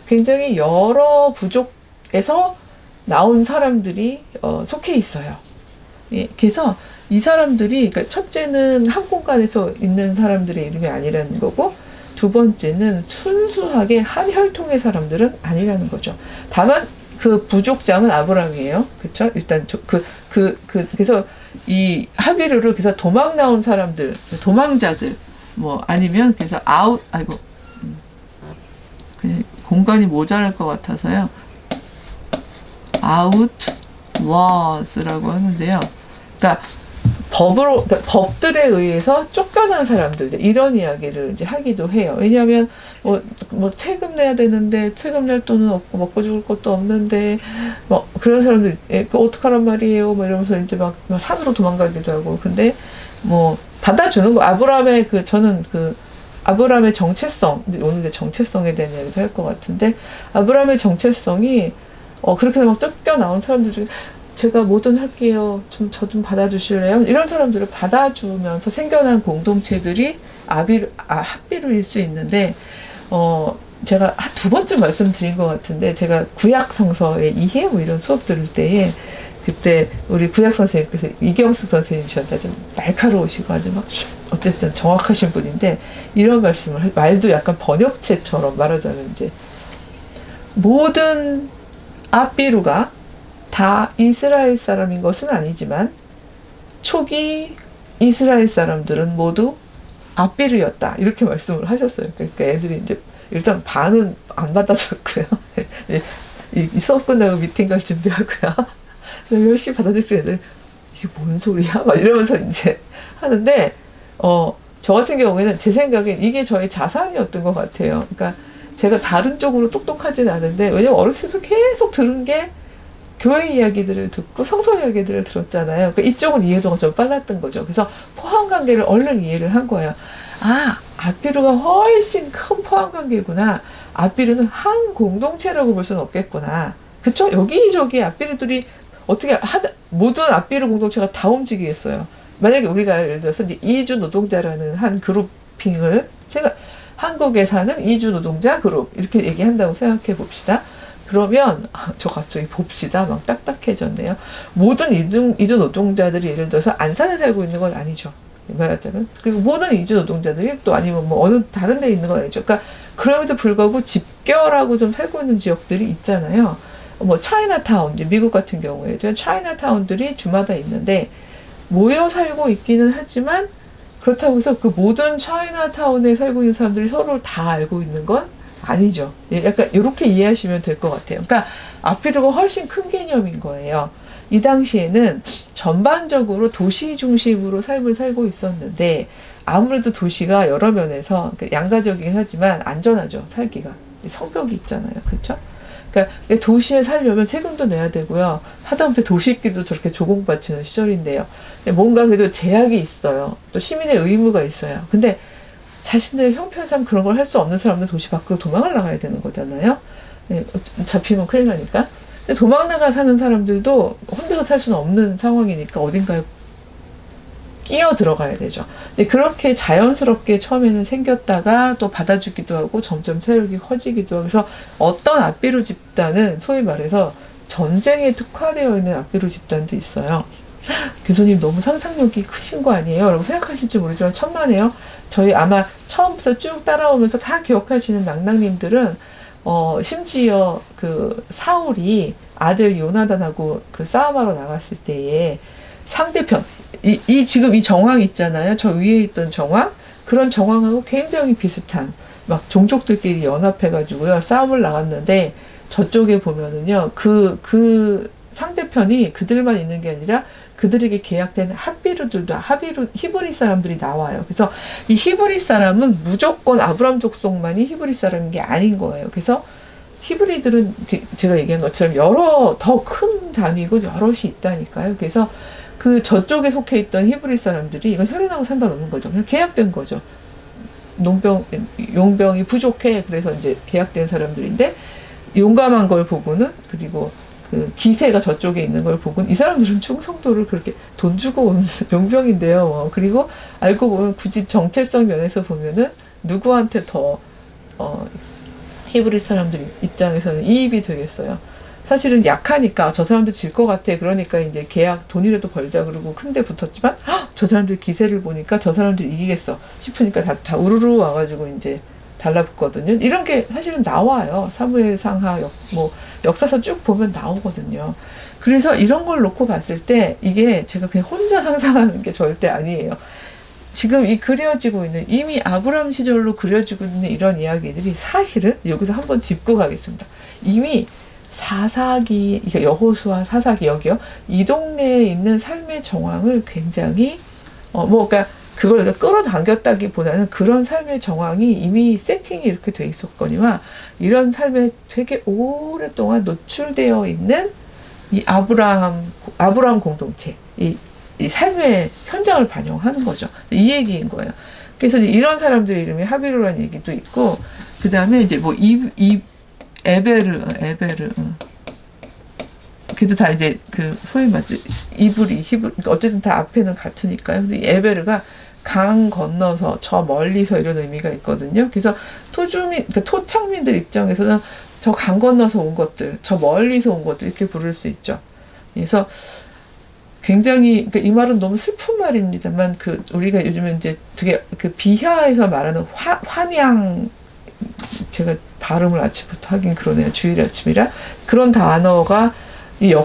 굉장히 여러 부족에서 나온 사람들이 속해 있어요. 예, 그래서 이 사람들이, 그러니까 첫째는 한 공간에서 있는 사람들의 이름이 아니라는 거고, 두 번째는 순수하게 한 혈통의 사람들은 아니라는 거죠. 다만 그 부족장은 아브라함이에요. 그쵸? 일단 그래서 이 하비루를, 그래서 도망 나온 사람들, 도망자들, 뭐 아니면 그래서 그냥 공간이 모자랄 것 같아서요. outlars라고 하는데요. 그러니까 그러니까 법들에 의해서 쫓겨난 사람들, 이런 이야기를 이제 하기도 해요. 왜냐하면 뭐 세금 내야 되는데 세금 낼 돈은 없고 먹고 죽을 것도 없는데 뭐 그런 사람들 어떡하란 말이에요. 뭐 이러면서 이제 막 산으로 도망가기도 하고. 근데 뭐 받아주는 거, 저는 아브라함의 정체성, 오늘 정체성에 대한 이야기도 할 것 같은데, 아브라함의 정체성이 그렇게 막 쫓겨나온 사람들 중에 제가 뭐든 할게요. 저 좀 받아주실래요? 이런 사람들을 받아주면서 생겨난 공동체들이 하비루일 수 있는데, 제가 한 2번쯤 말씀드린 것 같은데, 제가 구약 성서의 이해 뭐 이런 수업 들을 때에, 그때 우리 구약 선생님께서 이경숙 선생님이셨다. 좀 날카로우시고 아주 막 어쨌든 정확하신 분인데, 이런 말씀을 말도 약간 번역체처럼 말하자면 이제 모든 아비루가 다 이스라엘 사람인 것은 아니지만 초기 이스라엘 사람들은 모두 아비루였다, 이렇게 말씀을 하셨어요. 그러니까 애들이 이제 일단 반은 안 받아줬고요. 이 수업 끝나고 미팅 갈 준비하고요. 열심히 받아들인 애들, 이게 뭔 소리야? 막 이러면서 이제 하는데, 저 같은 경우에는 제 생각엔 이게 저의 자산이었던 것 같아요. 그러니까 제가 다른 쪽으로 똑똑하진 않은데, 왜냐면 어렸을 때 계속 들은 게 교회 이야기들을 듣고 성서 이야기들을 들었잖아요. 그러니까 이쪽은 이해도가 좀 빨랐던 거죠. 그래서 포함 관계를 얼른 이해를 한 거예요. 아, 아비루가 훨씬 큰 포함 관계구나. 아비루는 한 공동체라고 볼 수는 없겠구나. 그쵸? 여기저기 아비루들이 어떻게 모든 아비루 공동체가 다 움직이겠어요. 만약에 우리가 예를 들어서 이주 노동자라는 한 그룹핑을 한국에 사는 이주 노동자 그룹 이렇게 얘기한다고 생각해 봅시다. 그러면 저 갑자기 봅시다 막 딱딱해졌네요. 모든 이주 노동자들이 예를 들어서 안산에 살고 있는 건 아니죠. 말하자면. 그리고 모든 이주 노동자들이 또 아니면 뭐 어느 다른 데 있는 건 아니죠. 그러니까 그럼에도 불구하고 집결하고 좀 살고 있는 지역들이 있잖아요. 뭐 차이나타운, 이제 미국 같은 경우에도 차이나타운들이 주마다 있는데 모여 살고 있기는 하지만, 그렇다고 해서 그 모든 차이나타운에 살고 있는 사람들이 서로를 다 알고 있는 건 아니죠. 약간 이렇게 이해하시면 될 것 같아요. 그러니까 아비루가 훨씬 큰 개념인 거예요. 이 당시에는 전반적으로 도시 중심으로 삶을 살고 있었는데, 아무래도 도시가 여러 면에서 양가적이긴 하지만 안전하죠, 살기가. 성벽이 있잖아요. 그렇죠? 그러니까 도시에 살려면 세금도 내야 되고요. 하다못해 도시끼리도 저렇게 조공바치는 시절인데요. 뭔가 그래도 제약이 있어요. 또 시민의 의무가 있어요. 근데 자신들의 형편상 그런 걸 할 수 없는 사람들은 도시 밖으로 도망을 나가야 되는 거잖아요. 잡히면 큰일 나니까. 근데 도망 나가 사는 사람들도 혼자 살 수는 없는 상황이니까 어딘가에 끼어 들어가야 되죠. 근데 그렇게 자연스럽게 처음에는 생겼다가 또 받아주기도 하고 점점 세력이 커지기도 하고, 그래서 어떤 아비루 집단은 소위 말해서 전쟁에 특화되어 있는 아비루 집단도 있어요. 교수님 너무 상상력이 크신 거 아니에요? 라고 생각하실지 모르지만 천만에요. 저희 아마 처음부터 쭉 따라오면서 다 기억하시는 낭낭님들은 심지어 그 사울이 아들 요나단하고 그 싸움하러 나갔을 때에 상대편, 지금 이 정황 있잖아요. 저 위에 있던 정황, 그런 정황하고 굉장히 비슷한, 막 종족들끼리 연합해가지고요 싸움을 나갔는데, 저쪽에 보면은요 그 상대편이 그들만 있는 게 아니라 그들에게 계약된 히브리 사람들이 나와요. 그래서 이 히브리 사람은 무조건 아브람 족속만이 히브리 사람인 게 아닌 거예요. 그래서 히브리들은 제가 얘기한 것처럼 더 큰 단위고 여럿이 있다니까요. 그래서 그 저쪽에 속해 있던 히브리 사람들이 이건 혈연하고 상관없는 거죠. 그냥 계약된 거죠. 용병이 부족해. 그래서 이제 계약된 사람들인데, 용감한 걸 보고는, 그리고 그 기세가 저쪽에 있는 걸 보고는, 이 사람들은 충성도를 그렇게 돈 주고 온 용병인데요. 그리고 알고 보면 굳이 정체성 면에서 보면은 누구한테 더 히브리 사람들 입장에서는 이입이 되겠어요. 사실은 약하니까 저 사람들 질 것 같아. 그러니까 이제 계약 돈이라도 벌자 그러고 큰데 붙었지만, 저 사람들 기세를 보니까 저 사람들 이기겠어 싶으니까 다 우르르 와가지고 이제 달라붙거든요. 이런 게 사실은 나와요. 사무엘상하 역사서 쭉 보면 나오거든요. 그래서 이런 걸 놓고 봤을 때 이게 제가 그냥 혼자 상상하는 게 절대 아니에요. 지금 이 그려지고 있는, 이미 아브람 시절로 그려지고 있는 이런 이야기들이 사실은, 여기서 한번 짚고 가겠습니다. 이미 사사기, 여호수아, 사사기, 여기요, 이 동네에 있는 삶의 정황을 굉장히 그러니까 그걸 끌어당겼다기보다는 그런 삶의 정황이 이미 세팅이 이렇게 돼 있었거니와, 이런 삶에 되게 오랫동안 노출되어 있는 이 아브라함 공동체, 이 삶의 현장을 반영하는 거죠. 이 얘기인 거예요. 그래서 이런 사람들의 이름이 하비루라는 얘기도 있고, 그 다음에 이제 뭐 에베르. 그래도 다 이제 그 소위 말해 히브리, 그러니까 어쨌든 다 앞에는 같으니까요. 근데 에베르가 강 건너서, 저 멀리서 이런 의미가 있거든요. 그래서 토주민, 그러니까 토착민들 입장에서는 저 강 건너서 온 것들, 저 멀리서 온 것들 이렇게 부를 수 있죠. 그래서 굉장히, 그러니까 이 말은 너무 슬픈 말입니다만, 우리가 요즘에 이제 되게 비하에서 말하는 환양, 제가 발음을 아침부터 하긴 그러네요. 주일 아침이라. 그런 단어가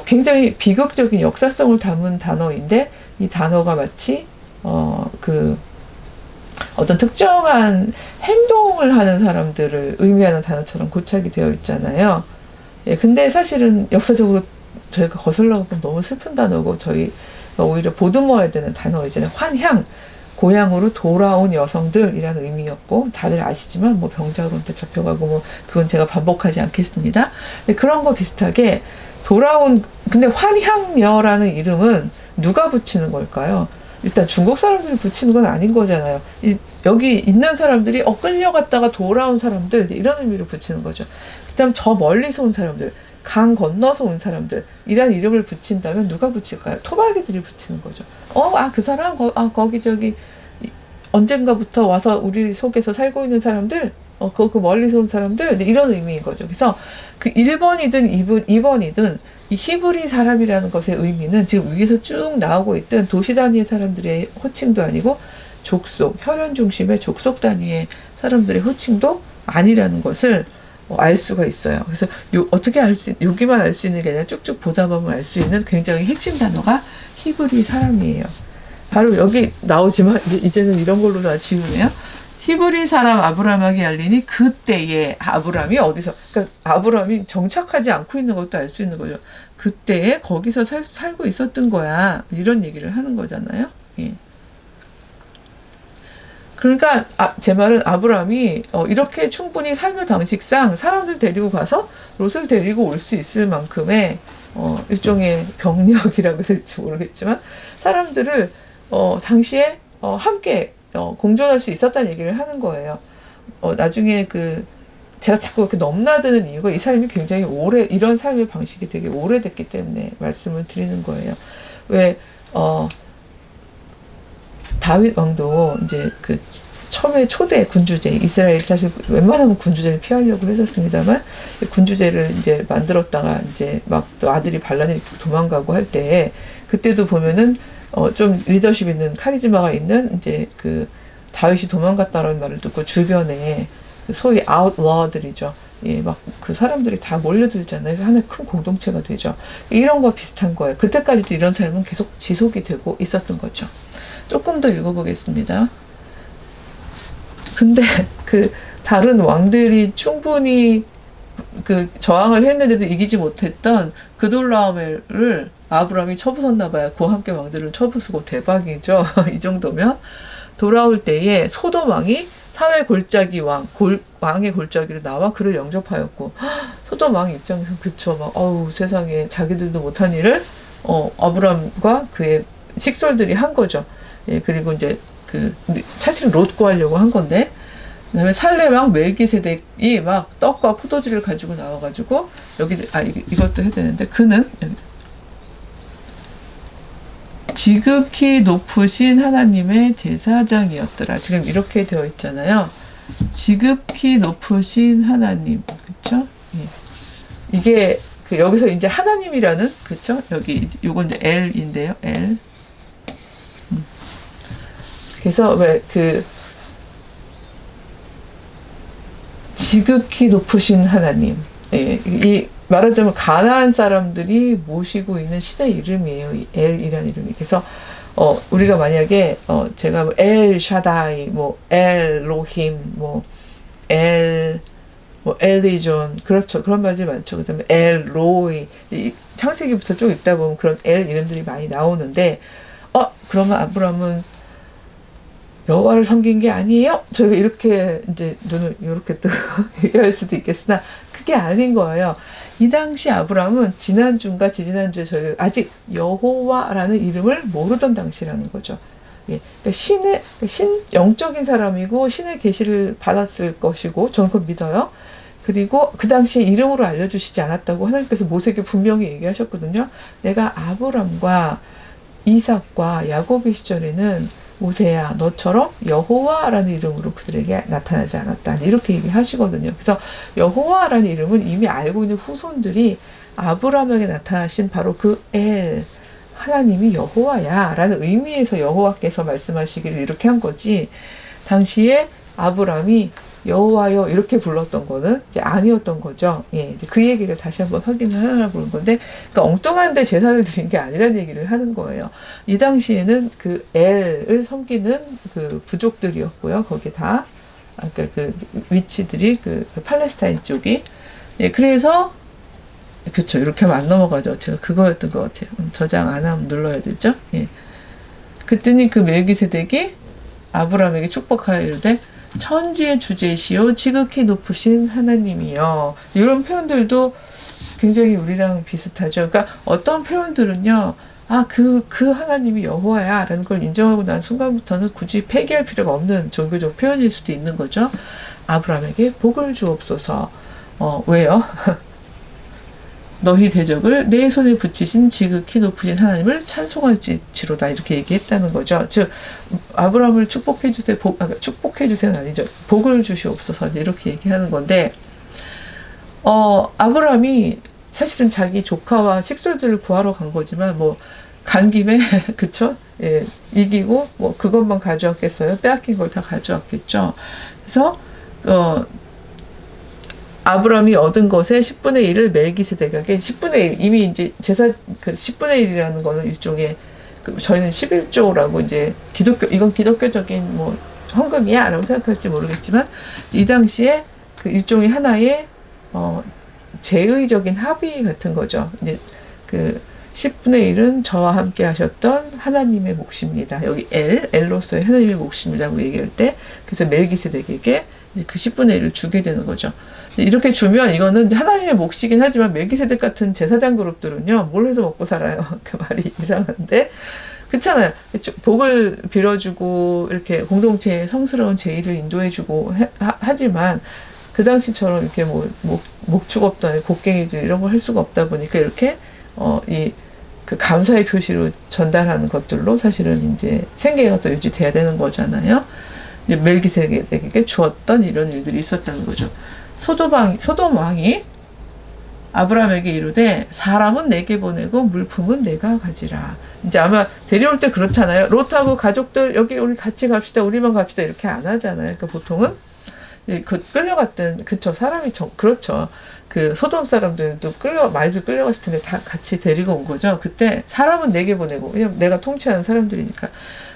굉장히 비극적인 역사성을 담은 단어인데, 이 단어가 마치, 어떤 특정한 행동을 하는 사람들을 의미하는 단어처럼 고착이 되어 있잖아요. 예, 근데 사실은 역사적으로 저희가 거슬러 보면 너무 슬픈 단어고, 저희가 오히려 보듬어야 되는 단어이잖아요. 환향, 고향으로 돌아온 여성들이라는 의미였고, 다들 아시지만 뭐 병자로한테 잡혀가고, 뭐 그건 제가 반복하지 않겠습니다. 그런 거 비슷하게 근데 환향녀라는 이름은 누가 붙이는 걸까요? 일단 중국 사람들이 붙이는 건 아닌 거잖아요. 여기 있는 사람들이 끌려갔다가 돌아온 사람들, 이런 의미로 붙이는 거죠. 그다음 저 멀리서 온 사람들, 강 건너서 온 사람들, 이란 이름을 붙인다면 누가 붙일까요? 토박이들이 붙이는 거죠. 그 사람, 거기 저기 언젠가부터 와서 우리 속에서 살고 있는 사람들, 그 멀리서 온 사람들, 이런 의미인 거죠. 그래서 1번이든 2번이든 이 히브리 사람이라는 것의 의미는 지금 위에서 쭉 나오고 있던 도시 단위의 사람들의 호칭도 아니고, 족속, 혈연 중심의 족속 단위의 사람들의 호칭도 아니라는 것을 알 수가 있어요. 그래서 어떻게 여기만 알 수 있는 게 아니라 쭉쭉 보다 보면 알 수 있는 굉장히 핵심 단어가 히브리 사람이에요. 바로 여기 나오지만 이제는 이런 걸로 다 지우네요. 히브리 사람 아브라함에게 알리니 그때에 아브라함이 어디서, 그러니까 아브라함이 정착하지 않고 있는 것도 알 수 있는 거죠. 그때에 거기서 살고 있었던 거야. 이런 얘기를 하는 거잖아요. 예. 그러니까 제 말은 아브라함이 이렇게 충분히 삶의 방식상 사람들 데리고 가서 롯을 데리고 올 수 있을 만큼의 일종의 병력이라고 해야 될지 모르겠지만, 사람들을 당시에 함께 공존할 수 있었다는 얘기를 하는 거예요. 나중에 제가 자꾸 이렇게 넘나드는 이유가 이 삶이 굉장히 이런 삶의 방식이 되게 오래됐기 때문에 말씀을 드리는 거예요. 왜 다윗 왕도 이제 처음에 초대 군주제, 이스라엘 사실 웬만하면 군주제를 피하려고 했었습니다만, 군주제를 이제 만들었다가 이제 막 또 아들이 반란에 도망가고 할 때, 그때도 보면은 좀 리더십 있는 카리즈마가 있는 이제 다윗이 도망갔다라는 말을 듣고 주변에 소위 아웃라들이죠. 예, 막 사람들이 다 몰려들잖아요. 하나의 큰 공동체가 되죠. 이런 거 비슷한 거예요. 그때까지도 이런 삶은 계속 지속이 되고 있었던 거죠. 조금 더 읽어보겠습니다. 근데 다른 왕들이 충분히 저항을 했는데도 이기지 못했던 그돌라오멜을 아브라함이 쳐부쉈나 봐요. 그와 함께 왕들을 쳐부수고, 대박이죠. 이 정도면. 돌아올 때에 소돔 왕이 사회 골짜기 왕의 골짜기로 나와 그를 영접하였고, 소돔 왕 입장에서는 그쵸, 막 세상에 자기들도 못한 일을 아브라함과 그의 식솔들이 한 거죠. 예, 그리고 이제 사실 롯 구하려고 한 건데, 그다음에 살레왕 멜기세덱이 막 떡과 포도주를 가지고 나와가지고, 이것도 해야 되는데, 그는 지극히 높으신 하나님의 제사장이었더라. 지금 이렇게 되어 있잖아요. 지극히 높으신 하나님, 그렇죠? 예. 이게 여기서 이제 하나님이라는, 그렇죠? 여기 요건 이제 L인데요, L. 그래서 왜 지극히 높으신 하나님, 예, 이 말하자면 가나안 사람들이 모시고 있는 신의 이름이에요. 이 엘이라는 이름이. 그래서 우리가 만약에 제가 엘 샤다이, 엘로힘, 엘리존, 그렇죠. 그런 말들이 많죠. 그다음에 엘로이, 창세기부터 쭉 읽다 보면 그런 엘 이름들이 많이 나오는데, 그러면 아브라함은 여호와를 섬긴 게 아니에요? 저희가 이렇게 이제 눈을 이렇게 뜨고 얘기할 수도 있겠으나, 그게 아닌 거예요. 이 당시 아브라함은 지난주인가 지지난주에 저희가 아직 여호와라는 이름을 모르던 당시라는 거죠. 예, 그러니까 영적인 사람이고 신의 계시를 받았을 것이고, 저는 그걸 믿어요. 그리고 그 당시에 이름으로 알려주시지 않았다고 하나님께서 모세에게 분명히 얘기하셨거든요. 내가 아브람과 이삭과 야곱의 시절에는 모세야 너처럼 여호와라는 이름으로 그들에게 나타나지 않았다. 이렇게 얘기하시거든요. 그래서 여호와라는 이름은 이미 알고 있는 후손들이 아브라함에게 나타나신 바로 그 엘, 하나님이 여호와야 라는 의미에서 여호와께서 말씀하시기를 이렇게 한 거지, 당시에 아브라함이 여호와여 이렇게 불렀던 거는 이제 아니었던 거죠. 예, 이제 그 얘기를 다시 한번 확인을 하려고 그런 건데, 그러니까 엉뚱한데 제사를 드린 게 아니라는 얘기를 하는 거예요. 이 당시에는 그 엘을 섬기는 그 부족들이었고요. 거기 다, 그러니까 그 위치들이 그 팔레스타인 쪽이. 예, 그래서 그쵸, 이렇게 하면 안 넘어가죠. 제가 그거였던 것 같아요. 저장 안 하면 눌러야 되죠. 예. 그랬더니 그 멜기세덱이 아브라함에게 축복하여 이르되 천지의 주제시요 지극히 높으신 하나님이요. 이런 표현들도 굉장히 우리랑 비슷하죠. 그러니까 어떤 표현들은요, 그 하나님이 여호와야 라는 걸 인정하고 난 순간부터는 굳이 폐기할 필요가 없는 종교적 표현일 수도 있는 거죠. 아브라함에게 복을 주옵소서. 왜요? 너희 대적을 내 손에 붙이신 지극히 높으신 하나님을 찬송할지로다, 이렇게 얘기했다는 거죠. 즉 아브라함을 축복해 주세요. 축복해 주세요는 아니죠. 복을 주시옵소서, 이렇게 얘기하는 건데, 아브라함이 사실은 자기 조카와 식솔들을 구하러 간 거지만 뭐 간 김에 그쵸? 예, 이기고 뭐 그것만 가져왔겠어요? 빼앗긴 걸 다 가져왔겠죠. 그래서 아브라함이 얻은 것의 10분의 1을 멜기세덱에게 10분의 1, 이미 이제 제사 그 10분의 1이라는 거는 일종의 저희는 11조라고 이제 이건 기독교적인 뭐 헌금이야라고 생각할지 모르겠지만, 이 당시에 그 일종의 하나의 제의적인 합의 같은 거죠. 이제 그 10분의 1은 저와 함께 하셨던 하나님의 몫입니다. 여기 엘로서의 하나님의 몫입니다라고 얘기할 때, 그래서 멜기세덱에게 그 10분의 1을 주게 되는 거죠. 이렇게 주면 이거는 하나님의 몫이긴 하지만 멜기세덱 같은 제사장 그룹들은요, 뭘 해서 먹고 살아요? 그 말이 이상한데, 그렇잖아요. 복을 빌어주고 이렇게 공동체의 성스러운 제의를 인도해주고 하지만 그 당시처럼 이렇게 목축 없던 곡괭이들 이런 걸 할 수가 없다 보니까 이렇게 그 감사의 표시로 전달하는 것들로 사실은 이제 생계가 또 유지돼야 되는 거잖아요. 멜기세덱에게 주었던 이런 일들이 있었다는 거죠. 소돔 왕이 아브라함에게 이르되 사람은 내게 보내고 물품은 내가 가지라. 이제 아마 데려올 때 그렇잖아요. 롯하고 가족들 여기 우리 같이 갑시다, 우리만 갑시다, 이렇게 안 하잖아요. 그러니까 보통은 끌려갔던, 그쵸, 사람이 그렇죠. 그 소돔 사람들도 많이들 끌려갔을 텐데 다 같이 데리고 온 거죠. 그때 사람은 내게 보내고, 왜냐면 내가 통치하는 사람들이니까.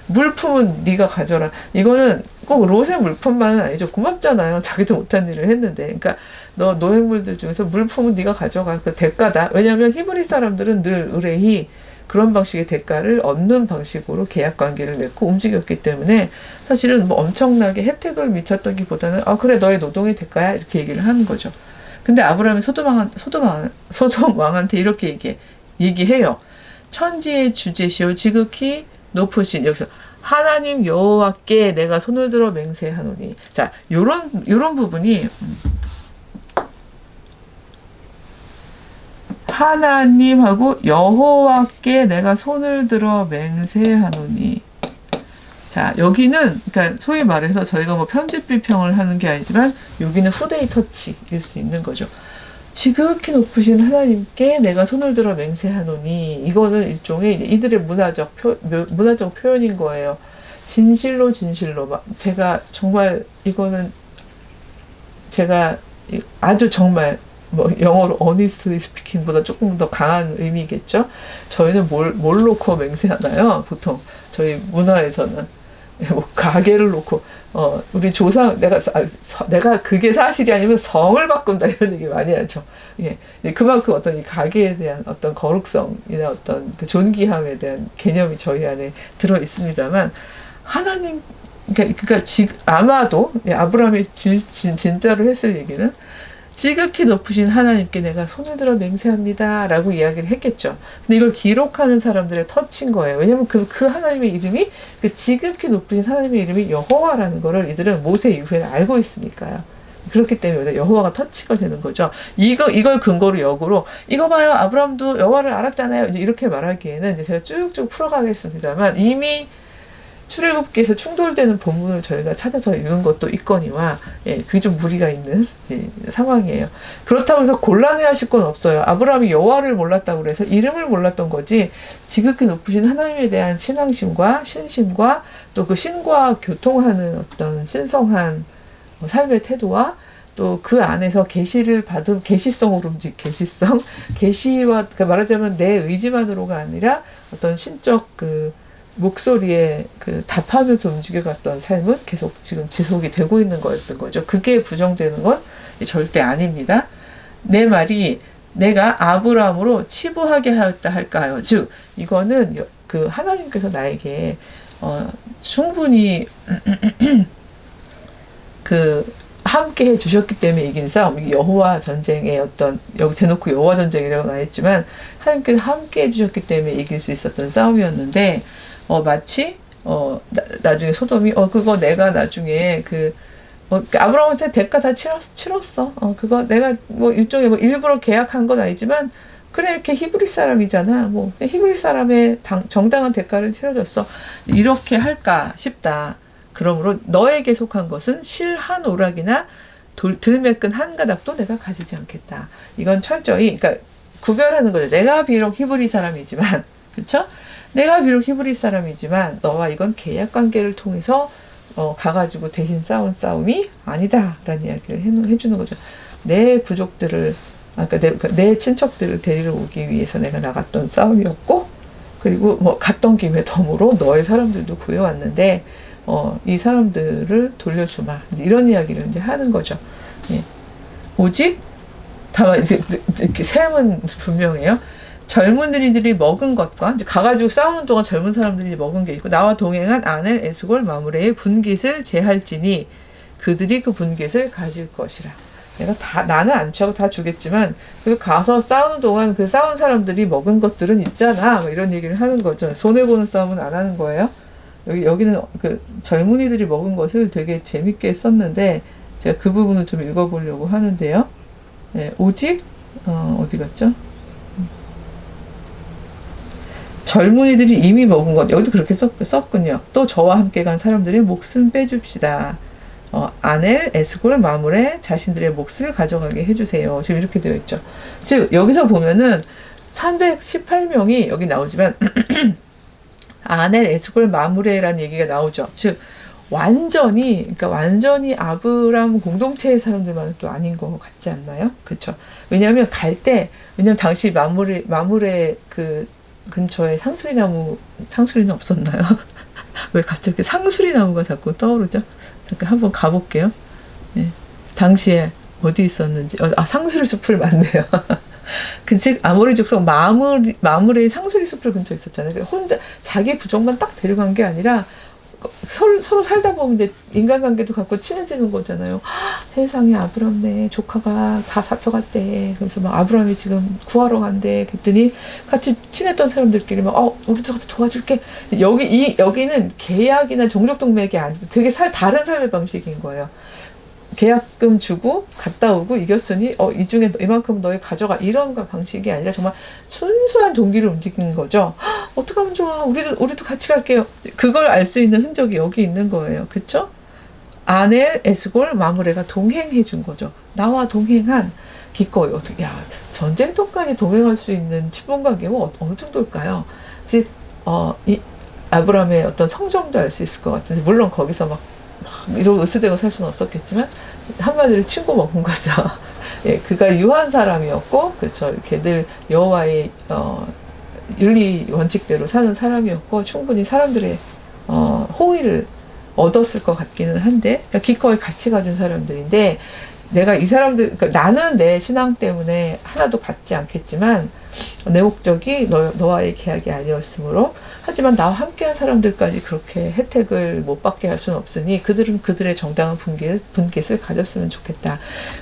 물품은 네가 가져라. 이거는 꼭 롯의 물품만은 아니죠. 고맙잖아요. 자기도 못한 일을 했는데. 그러니까 너 노획물들 중에서 물품은 네가 가져가. 그 대가다. 왜냐하면 히브리 사람들은 늘 의뢰히 그런 방식의 대가를 얻는 방식으로 계약 관계를 맺고 움직였기 때문에 사실은 뭐 엄청나게 혜택을 미쳤다기보다는 그래 너의 노동의 대가야, 이렇게 얘기를 하는 거죠. 근데 아브라함이 소돔 왕한테 이렇게 얘기해요. 천지의 주제시오 지극히 높으신, 여기서 하나님 여호와께 내가 손을 들어 맹세하노니. 자, 요런 부분이 하나님하고 여호와께 내가 손을 들어 맹세하노니. 자, 여기는 그러니까 소위 말해서 저희가 뭐 편집 비평을 하는 게 아니지만 여기는 후데이 터치일 수 있는 거죠. 지극히 높으신 하나님께 내가 손을 들어 맹세하노니, 이거는 일종의 이들의 문화적 표현인 거예요. 진실로 제가 정말 이거는 제가 아주 정말 뭐 영어로 honestly speaking보다 조금 더 강한 의미겠죠. 저희는 뭘 놓고 맹세하나요? 보통 저희 문화에서는 뭐 가게를 놓고 우리 조상 내가 그게 사실이 아니면 성을 바꾼다, 이런 얘기 많이 하죠. 예, 그만큼 어떤 이 가게에 대한 어떤 거룩성이나 어떤 그 존귀함에 대한 개념이 저희 안에 들어 있습니다만, 하나님 그러니까 아마도 아브라함이 진짜로 했을 얘기는 지극히 높으신 하나님께 내가 손을 들어 맹세합니다 라고 이야기를 했겠죠. 근데 이걸 기록하는 사람들의 터치인 거예요. 왜냐면 그 하나님의 이름이, 그 지극히 높으신 하나님의 이름이 여호와라는 거를 이들은 모세 이후에는 알고 있으니까요. 그렇기 때문에 여호와가 터치가 되는 거죠. 이걸 근거로 역으로 이거 봐요, 아브라함도 여호와를 알았잖아요, 이제 이렇게 말하기에는 이제 제가 쭉쭉 풀어가겠습니다만, 이미 출애굽기에서 충돌되는 본문을 저희가 찾아서 읽은 것도 있거니와 그게 좀 무리가 있는 상황이에요. 그렇다고 해서 곤란해하실 건 없어요. 아브라함이 여호와를 몰랐다고 그래서 이름을 몰랐던 거지 지극히 높으신 하나님에 대한 신앙심과 신심과 또 그 신과 교통하는 어떤 신성한 삶의 태도와 또 그 안에서 계시를 받은 계시성으로 계시와 그러니까 말하자면 내 의지만으로가 아니라 어떤 신적 그 목소리에 그 답하면서 움직여갔던 삶은 계속 지금 지속이 되고 있는 거였던 거죠. 그게 부정되는 건 절대 아닙니다. 내 말이 내가 아브라함으로 치부하게 하였다 할까요? 즉 이거는 그 하나님께서 나에게 충분히 그 함께 해주셨기 때문에 이긴 싸움, 여호와 전쟁의 어떤 여기 대놓고 여호와 전쟁이라고는 안 했지만 하나님께서 함께 해주셨기 때문에 이길 수 있었던 싸움이었는데 마치 나중에 소돔이 그거 내가 나중에 아브라함한테 대가 다 치렀어. 그거 내가 뭐 일종의 뭐 일부러 계약한 건 아니지만 그래 걔 히브리 사람이잖아. 뭐 히브리 사람의 정당한 대가를 치러줬어. 이렇게 할까 싶다. 그러므로 너에게 속한 것은 실 한 오락이나 들매끈 한 가닥도 내가 가지지 않겠다. 이건 철저히 그러니까 구별하는 거죠. 내가 비록 히브리 사람이지만 그렇죠? 내가 비록 히브리 사람이지만 너와 이건 계약 관계를 통해서 가가지고 대신 싸운 싸움이 아니다라는 이야기를 해주는 거죠. 내 부족들을 그러니까 내 친척들을 데리러 오기 위해서 내가 나갔던 싸움이었고 그리고 뭐 갔던 김에 덤으로 너의 사람들도 구해왔는데 이 사람들을 돌려주마 이런 이야기를 이제 하는 거죠. 예. 오직 다만 이렇게 셈은 분명해요. 젊은이들이 먹은 것과 이제 가가지고 싸우는 동안 젊은 사람들이 먹은 게 있고 나와 동행한 아넬 에스골 마므레의 분깃을 제할지니 그들이 그 분깃을 가질 것이라. 내가 나는 안 취하고 다 주겠지만 그 가서 싸우는 동안 그 싸운 사람들이 먹은 것들은 있잖아 뭐 이런 얘기를 하는 거죠. 손해보는 싸움은 안 하는 거예요. 여기는 그 젊은이들이 먹은 것을 되게 재밌게 썼는데 제가 그 부분을 좀 읽어보려고 하는데요. 오직 어디 갔죠? 젊은이들이 이미 먹은 것 여기도 그렇게 썼군요. 또 저와 함께 간 사람들의 몫은 빼줍시다. 아넬, 에스골, 마므레 자신들의 몫을 가져가게 해주세요. 지금 이렇게 되어 있죠. 즉 여기서 보면은 318명이 여기 나오지만 아넬, 에스골, 마므레라는 얘기가 나오죠. 즉 그러니까 완전히 아브라함 공동체의 사람들만은 또 아닌 것 같지 않나요? 그렇죠. 왜냐면 당시 마므레 그 근처에 상수리는 없었나요? 왜 갑자기 상수리나무가 자꾸 떠오르죠? 잠깐 한번 가볼게요. 네. 당시에 어디 있었는지 상수리 숲을 맞네요. 즉 아모리 족속 마므레의 상수리 숲을 근처에 있었잖아요. 혼자 자기 부족만 딱 데려간 게 아니라 서로 살다 보면 이제 인간관계도 갖고 친해지는 거잖아요. 세상에 아브람네 조카가 다 잡혀갔대. 그래서 막 아브람이 지금 구하러 간대. 그랬더니 같이 친했던 사람들끼리 막 우리도 가서 도와줄게. 여기는 계약이나 종족 동맥이 아니고 되게 다른 삶의 방식인 거예요. 계약금 주고 갔다 오고 이겼으니 이 중에 이만큼 너희 가져가 이런 방식이 아니라 정말 순수한 동기를 움직이는 거죠. 어떻게 하면 좋아? 우리도 같이 갈게요. 그걸 알 수 있는 흔적이 여기 있는 거예요. 그쵸? 아넬, 에스골, 마므레가 동행해 준 거죠. 나와 동행한 기꺼이 전쟁터까지 동행할 수 있는 친분관계가 어느 정도일까요? 즉 이 아브라함의 어떤 성정도 알 수 있을 것 같은데 물론 거기서 막 이러고 으스대고 살 수는 없었겠지만 한마디로 친구 먹은 거죠. 예, 그가 유한 사람이었고 그렇죠. 이렇게 늘 여호와의 윤리 원칙대로 사는 사람이었고 충분히 사람들의 호의를 얻었을 것 같기는 한데 그러니까 기꺼이 같이 가준 사람들인데 내가 이 사람들 그러니까 나는 내 신앙 때문에 하나도 받지 않겠지만 내 목적이 너와의 계약이 아니었으므로 하지만 나와 함께한 사람들까지 그렇게 혜택을 못 받게 할 수는 없으니 그들은 그들의 정당한 분깃을 가졌으면 좋겠다.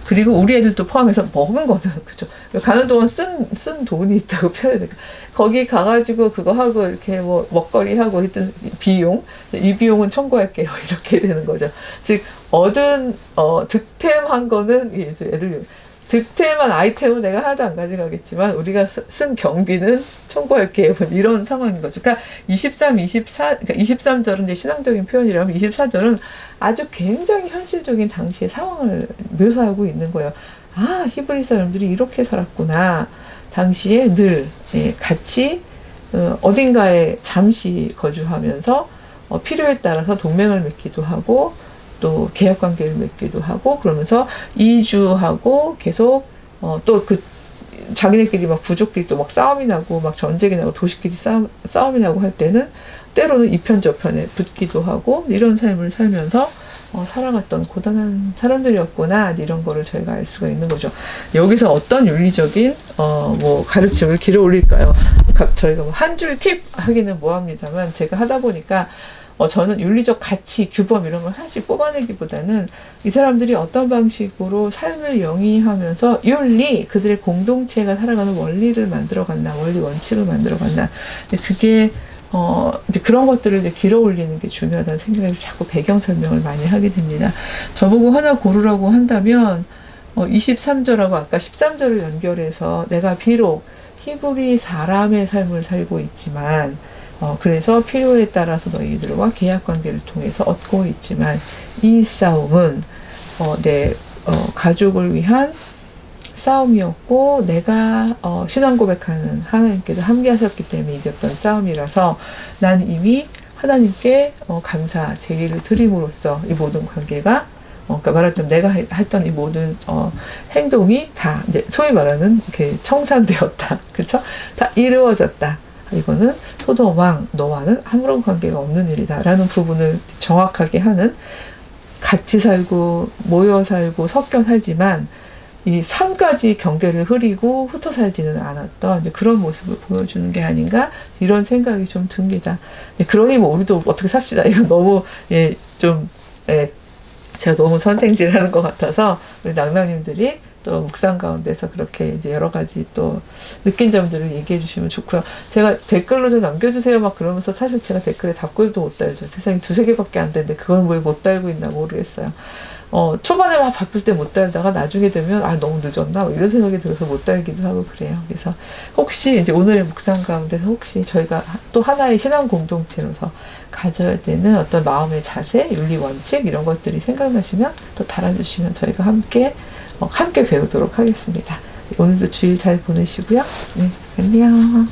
그리고 우리 애들도 포함해서 먹은 거는 그죠. 가는 동안 쓴 돈이 있다고 표현해야 될까. 거기 가가지고 그거 하고 이렇게 뭐 먹거리 하고 했던 비용 이 비용은 청구할게요. 이렇게 되는 거죠. 즉 얻은 득템한 거는 이제 애들 득템한 아이템은 내가 하나도 안 가져가겠지만 우리가 쓴 경비는 청구할게. 뭐 이런 상황인 거죠. 그러니까 23, 24, 그러니까 23절은 이제 신앙적인 표현이라면 24절은 아주 굉장히 현실적인 당시의 상황을 묘사하고 있는 거예요. 아, 히브리 사람들이 이렇게 살았구나. 당시에 늘 같이 어딘가에 잠시 거주하면서 필요에 따라서 동맹을 맺기도 하고 또 계약 관계를 맺기도 하고 그러면서 이주하고 계속 또 그 자기네끼리 막 부족끼리 또 막 싸움이 나고 막 전쟁이 나고 도시끼리 싸움이 나고 할 때는 때로는 이편 저편에 붙기도 하고 이런 삶을 살면서 살아갔던 고단한 사람들이었구나 이런 거를 저희가 알 수가 있는 거죠. 여기서 어떤 윤리적인 뭐 가르침을 길어 올릴까요? 저희가 뭐 한 줄 팁 하기는 뭐합니다만 제가 하다 보니까 저는 윤리적 가치, 규범 이런 걸 하나씩 뽑아내기보다는 이 사람들이 어떤 방식으로 삶을 영위하면서 윤리, 그들의 공동체가 살아가는 원리를 만들어갔나, 원리 원칙을 만들어갔나. 그게 이제 그런 것들을 이제 길어 올리는 게 중요하다는 생각을 자꾸 배경 설명을 많이 하게 됩니다. 저보고 하나 고르라고 한다면 23절하고 아까 13절을 연결해서 내가 비록 히브리 사람의 삶을 살고 있지만 그래서 필요에 따라서 너희들과 계약 관계를 통해서 얻고 있지만 이 싸움은 내 가족을 위한 싸움이었고 내가 신앙 고백하는 하나님께서 함께 하셨기 때문에 이겼던 싸움이라서 난 이미 하나님께 감사 제기를 드림으로써 이 모든 관계가 그러니까 말하자면 내가 했던 이 모든 행동이 다 이제 소위 말하는 이렇게 청산되었다. 그렇죠? 다 이루어졌다. 이거는 소돔 왕 너와는 아무런 관계가 없는 일이다 라는 부분을 정확하게 하는 같이 살고 모여 살고 섞여 살지만 이 삶까지 경계를 흐리고 흩어 살지는 않았던 이제 그런 모습을 보여주는 게 아닌가 이런 생각이 좀 듭니다. 그러니 뭐 우리도 어떻게 삽시다. 이거 너무 제가 너무 선생질하는 것 같아서 우리 낭낭님들이 또 묵상 가운데서 그렇게 이제 여러 가지 또 느낀 점들을 얘기해 주시면 좋고요. 제가 댓글로 좀 남겨주세요 막 그러면서 사실 제가 댓글에 답글도 못 달죠. 세상에 2-3개밖에 안 되는데 그걸 왜 못 달고 있나 모르겠어요. 초반에 막 바쁠 때 못 달다가 나중에 되면 너무 늦었나 뭐 이런 생각이 들어서 못 달기도 하고 그래요. 그래서 혹시 이제 오늘의 묵상 가운데서 혹시 저희가 또 하나의 신앙 공동체로서 가져야 되는 어떤 마음의 자세, 윤리 원칙 이런 것들이 생각나시면 또 달아주시면 저희가 함께 배우도록 하겠습니다. 오늘도 주일 잘 보내시고요. 네, 안녕.